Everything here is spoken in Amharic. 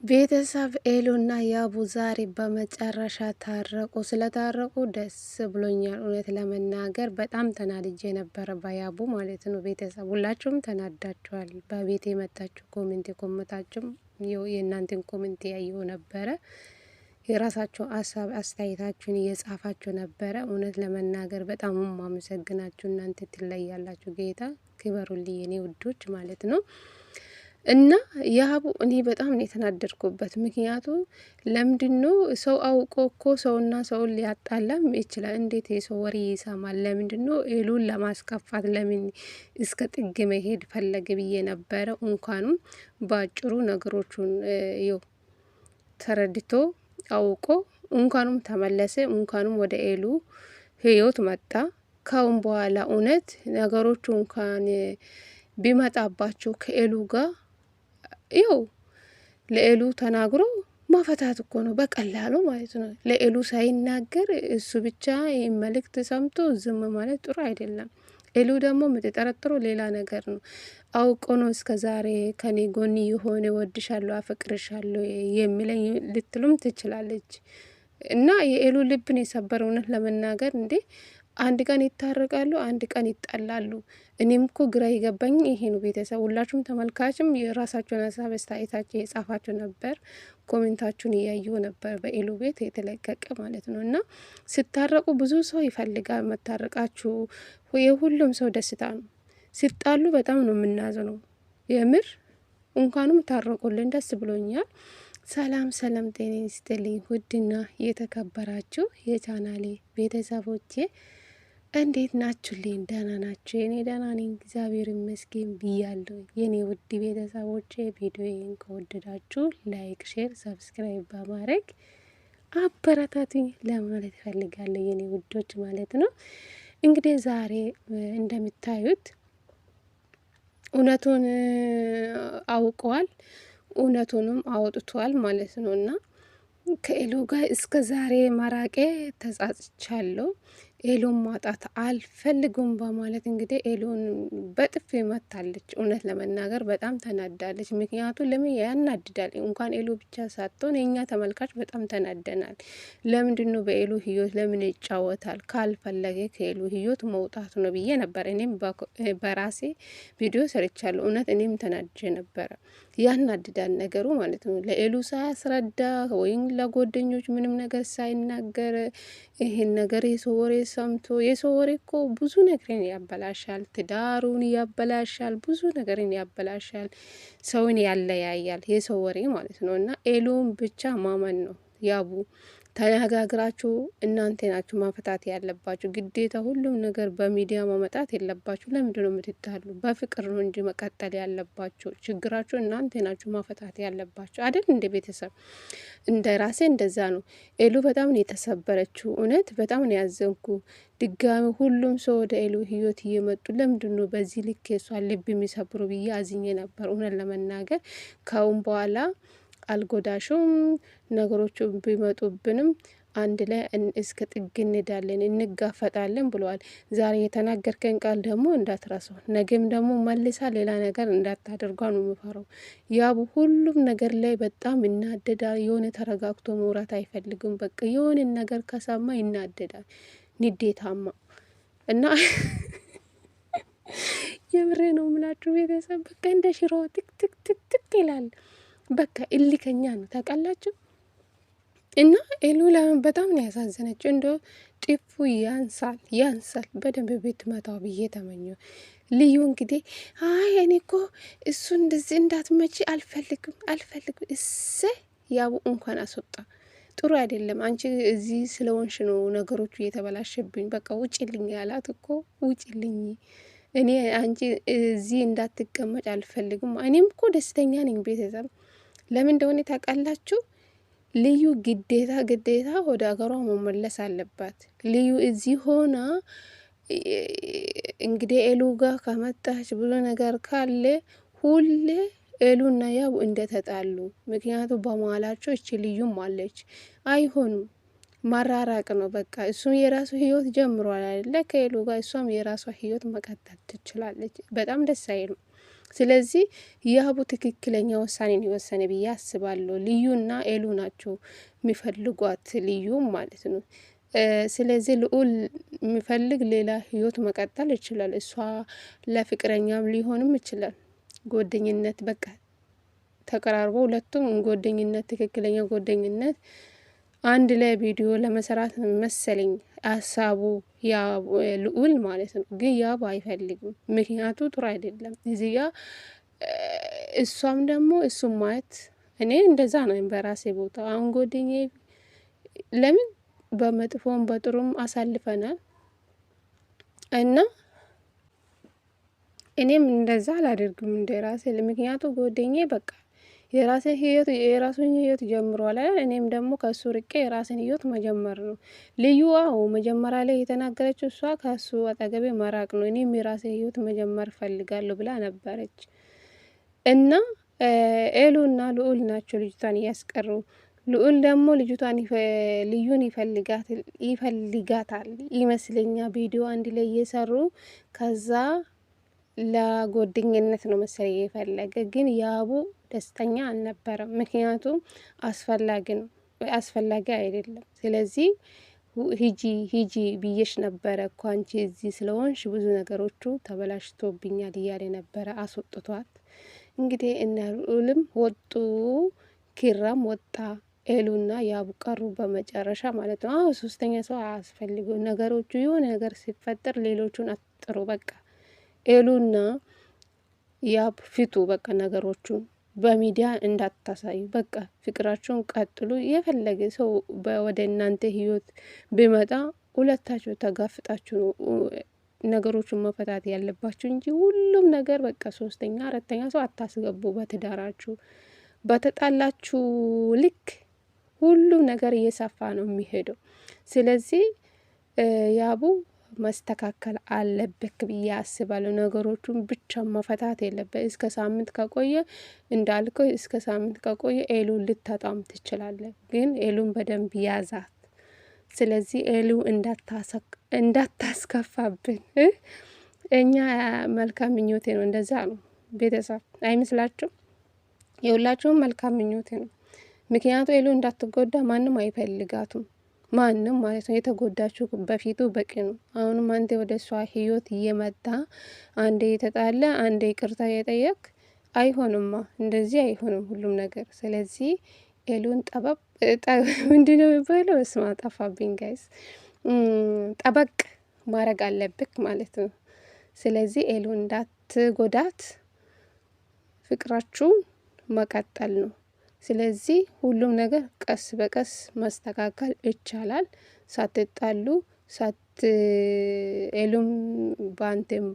ቤተሰብ ኤሉና ያቡ ዛሬ በመጨረሻ ታረቁ። ስለታረቁ ደስ ብሎኛል። እውነት ለመናገር በጣም ተናድጄ ነበረ በያቡ ማለት ነው። ቤተሰብ ሁላችሁም ተናዳችኋል። በቤት የመጣችሁ ኮሜንት የኮመታችሁም የእናንተን ኮሜንት ያየው ነበረ። የራሳችሁ ሀሳብ አስተያየታችሁን እየጻፋችሁ ነበረ። እውነት ለመናገር በጣም ማመሰግናችሁ። እናንተ ትለያላችሁ። ጌታ ክበሩልኝ የኔ ውዶች ማለት ነው። እና ያቡ እኔ በጣም ነው የተናደድኩበት። ምክንያቱ ለምንድነው ሰው አውቆ እኮ ሰውና ሰውን ሊያጣላም ይችላል። እንዴት የሰው ወሬ ይሰማል? ለምንድነው ኤሉን ለማስከፋት ለምን እስከ ጥግ መሄድ ፈለገ ብዬ ነበረ። እንኳንም ባጭሩ ነገሮቹን ይው ተረድቶ አውቆ እንኳንም ተመለሰ። እንኳንም ወደ ኤሉ ህይወት መጣ። ካሁን በኋላ እውነት ነገሮቹ እንኳን ቢመጣባቸው ከኤሉ ጋር ይው ለኤሉ ተናግሮ ማፈታት እኮ ነው በቀላሉ ማለት ነው። ለኤሉ ሳይናገር እሱ ብቻ ይህን መልእክት ሰምቶ ዝም ማለት ጥሩ አይደለም። ኤሉ ደግሞ የምትጠረጥረው ሌላ ነገር ነው። አውቆ ነው እስከ ዛሬ ከኔ ጎኒ የሆነ ወድሻለሁ፣ አፈቅርሻለሁ የሚለኝ ልትሉም ትችላለች። እና የኤሉ ልብን የሰበረ እውነት ለመናገር እንዴ አንድ ቀን ይታረቃሉ፣ አንድ ቀን ይጣላሉ። እኔም እኮ ግራ የገባኝ ይሄ ነው። ቤተሰብ ሁላችሁም ተመልካችም የራሳችሁን ሀሳብ አስተያየታችሁ የጻፋችሁ ነበር፣ ኮሜንታችሁን እያየሁ ነበር በኤሉ ቤት የተለቀቀ ማለት ነው። እና ስታረቁ ብዙ ሰው ይፈልጋል መታረቃችሁ፣ የሁሉም ሰው ደስታ ነው። ሲጣሉ በጣም ነው የምናዝነው። የምር እንኳንም ታረቁልን፣ ደስ ብሎኛል። ሰላም ሰላም፣ ጤና ይስጥልኝ ውድና የተከበራችሁ የቻናሌ ቤተሰቦቼ እንዴት ናችሁልኝ? ደህና ናችሁ? የኔ ደህና ነኝ እግዚአብሔር ይመስገን ብያለሁ። የኔ ውድ ቤተሰቦቼ ቪዲዮዬን ከወደዳችሁ ላይክ፣ ሼር፣ ሰብስክራይብ በማድረግ አበረታቱኝ ለማለት እፈልጋለሁ የኔ ውዶች ማለት ነው። እንግዲህ ዛሬ እንደምታዩት እውነቱን አውቀዋል፣ እውነቱንም አውጥቷል ማለት ነው። እና ከኤሉ ጋር እስከ ዛሬ መራቄ ተጻጽቻለሁ፣ ኤሉን ማጣት አልፈልጉም በማለት እንግዲህ ኤሉን በጥፊ መታለች። እውነት ለመናገር በጣም ተናዳለች። ምክንያቱ ለምን ያናድዳል? እንኳን ኤሉ ብቻ ሳትሆን የኛ ተመልካች በጣም ተናደናል። ለምንድነው በኤሉ ህይወት ለምን ይጫወታል? ካልፈለገ ከኤሉ ህይወት መውጣት ነው ብዬ ነበር። እኔም በራሴ ቪዲዮ ሰርቻለሁ። እውነት እኔም ተናድጄ ነበረ። ያናድዳል ነገሩ ማለት ነው። ለኤሉ ሳያስረዳ ወይም ለጓደኞች ምንም ነገር ሳይናገር ይሄን ነገር የሰው ወሬ ሰምቶ፣ የሰው ወሬ እኮ ብዙ ነገርን ያበላሻል፣ ትዳሩን ያበላሻል፣ ብዙ ነገርን ያበላሻል፣ ሰውን ያለያያል የሰው ወሬ ማለት ነው። እና ኤሉን ብቻ ማመን ነው። ያቡ ተነጋግራችሁ እናንተ ናችሁ ማፈታት ያለባችሁ። ግዴታ ሁሉም ነገር በሚዲያ ማመጣት የለባችሁ። ለምንድን ነው የምትታሉ? በፍቅር ነው እንጂ መቀጠል ያለባችሁ። ችግራችሁ እናንተ ናችሁ ማፈታት ያለባችሁ አይደል? እንደ ቤተሰብ እንደ ራሴ እንደዛ ነው። ኤሉ በጣም ነው የተሰበረችው። እውነት በጣም ነው ያዘንኩ። ድጋሚ ሁሉም ሰው ወደ ኤሉ ህይወት እየመጡ ለምንድን ነው በዚህ ልክ የሷን ልብ የሚሰብሩ ብዬ አዝኜ ነበር። እውነት ለመናገር ካሁን በኋላ አልጎዳሹም። ነገሮቹ ቢመጡብንም አንድ ላይ እስከ ጥግ እንዳለን እንጋፈጣለን ብለዋል። ዛሬ የተናገርከን ቃል ደግሞ እንዳትረሳው፣ ነገም ደግሞ መልሳ ሌላ ነገር እንዳታደርጓ ነው የምፈራው። ያቡ ሁሉም ነገር ላይ በጣም ይናደዳል። የሆነ ተረጋግቶ መውራት አይፈልግም። በቃ የሆነ ነገር ከሰማ ይናደዳል፣ ንዴታማ እና የምሬ ነው ምላችሁ ቤተሰብ በቃ እንደ ሽሮ ትክ ትክ ትክ ትክ ይላል። በቃ እልከኛ ነው ታውቃላችሁ። እና ኤሉ ለምን በጣም ነው ያሳዘነችው። እንደ ጢፉ ያንሳል በደንብ ቤት መታው ብዬ ተመኘው። ልዩ እንግዲህ አይ እኔ እኮ እሱ እንደዚህ እንዳትመጪ አልፈልግም እሰ ያቡ እንኳን አስወጣ። ጥሩ አይደለም። አንቺ እዚህ ስለሆንሽ ነው ነገሮቹ እየተበላሸብኝ። በቃ ውጪልኝ ያላት እኮ ውጪልኝ፣ እኔ አንቺ እዚህ እንዳትቀመጭ አልፈልግም። እኔም እኮ ደስተኛ ነኝ ቤተሰብ። ለምን እንደሆነ ታውቃላችሁ? ልዩ ግዴታ ወደ ሀገሯ መመለስ አለባት። ልዩ እዚህ ሆና እንግዲህ ኤሉ ጋር ከመጣች ብዙ ነገር ካለ ሁሌ ኤሉና ያው እንደተጣሉ፣ ምክንያቱ በመሀላቸው እቺ ልዩም አለች። አይሆኑም፣ ማራራቅ ነው በቃ። እሱም የራሱ ህይወት ጀምሯል አይደለ ከኤሉ ጋር፣ እሷም የራሷ ህይወት መቀጠል ትችላለች። በጣም ደስ አይልም። ስለዚህ ያቡ ትክክለኛ ውሳኔን የወሰነ ብዬ አስባለሁ። ልዩና ኤሉ ናቸው የሚፈልጓት ልዩ ማለት ነው። ስለዚህ ልዑል የሚፈልግ ሌላ ህይወት መቀጠል ይችላል። እሷ ለፍቅረኛም ሊሆንም ይችላል። ጓደኝነት በቃ ተቀራርቦ ሁለቱም ጓደኝነት፣ ትክክለኛ ጓደኝነት አንድ ላይ ቪዲዮ ለመሰራት መሰለኝ ሀሳቡ ልዑል ማለት ነው። ግን ያብ አይፈልግም። ምክንያቱ ጥሩ አይደለም። እዚህ ጋ እሷም ደግሞ እሱም ማየት እኔ እንደዛ ነው በራሴ ቦታ። አሁን ጓደኛዬ ለምን በመጥፎም በጥሩም አሳልፈናል እና እኔም እንደዛ አላደርግም እንደ ራሴ። ምክንያቱ ጓደኛዬ በቃ የራሱን ህይወት ጀምሯል አይደል? እኔም ደግሞ ከሱ ርቄ የራስን ህይወት መጀመር ነው። ልዩ መጀመሪያ ላይ የተናገረችው እሷ ከሱ አጠገቤ መራቅ ነው፣ እኔም የራስን ህይወት መጀመር ፈልጋለሁ ብላ ነበረች። እና ኤሉና ልዑል ናቸው ልጅቷን እያስቀሩ። ልዑል ደግሞ ልጅቷን ልዩን ይፈልጋታል ይመስለኛ። ቪዲዮ አንድ ላይ እየሰሩ ከዛ ለጓደኝነት ነው መሰለኝ የፈለገ። ግን ያቡ ደስተኛ አልነበረም። ምክንያቱም አስፈላጊ አይደለም። ስለዚህ ሂጂ ብዬሽ ነበረ እኮ አንቺ እዚህ ስለሆንሽ ብዙ ነገሮቹ ተበላሽቶብኛል እያለ ነበረ አስወጥቷት። እንግዲህ እነ ልዑልም ወጡ፣ ኪራም ወጣ፣ ኤሉና ያቡ ቀሩ በመጨረሻ ማለት ነው። ሶስተኛ ሰው አያስፈልገው። ነገሮቹ የሆነ ነገር ሲፈጠር ሌሎቹን አጥሩ። በቃ ኤሉና ያብ ፊቱ በቃ ነገሮቹን በሚዲያ እንዳታሳዩ። በቃ ፍቅራችሁን ቀጥሉ። የፈለገ ሰው ወደ እናንተ ህይወት ቢመጣ ሁለታችሁ ተጋፍጣችሁ ነው ነገሮቹን መፈታት ያለባችሁ እንጂ ሁሉም ነገር በቃ ሶስተኛ አራተኛ ሰው አታስገቡ በትዳራችሁ። በተጣላችሁ ልክ ሁሉም ነገር እየሰፋ ነው የሚሄደው። ስለዚህ ያቡ መስተካከል አለበት ብዬ አስባለሁ። ነገሮቹን ብቻ መፈታት የለበት። እስከ ሳምንት ከቆየ እንዳልከው እስከ ሳምንት ከቆየ ኤሉን ልታጣም ትችላለህ። ግን ኤሉን በደንብ ያዛት። ስለዚህ ኤሉ እንዳታስከፋብን እኛ መልካም ምኞቴ ነው። እንደዛ ነው ቤተሰብ አይመስላችሁም? የሁላችሁም መልካም ምኞቴ ነው። ምክንያቱ ኤሉ እንዳትጎዳ ማንም አይፈልጋቱም። ማንም ማለት ነው። የተጎዳችሁ በፊቱ በቂ ነው። አሁንም አንዴ ወደ እሷ ህይወት እየመጣ አንዴ የተጣለ አንዴ ይቅርታ የጠየቅ አይሆንማ። እንደዚህ አይሆንም ሁሉም ነገር። ስለዚህ ኤሉን ምንድነው የሚባለው? ስማ ጠፋብኝ ጋይስ። ጠበቅ ማድረግ አለብክ ማለት ነው። ስለዚህ ኤሉ እንዳትጎዳት ፍቅራችሁን መቀጠል ነው። ስለዚህ ሁሉም ነገር ቀስ በቀስ ማስተካከል ይቻላል። ሳትጣሉ ኤሉም በአንቴም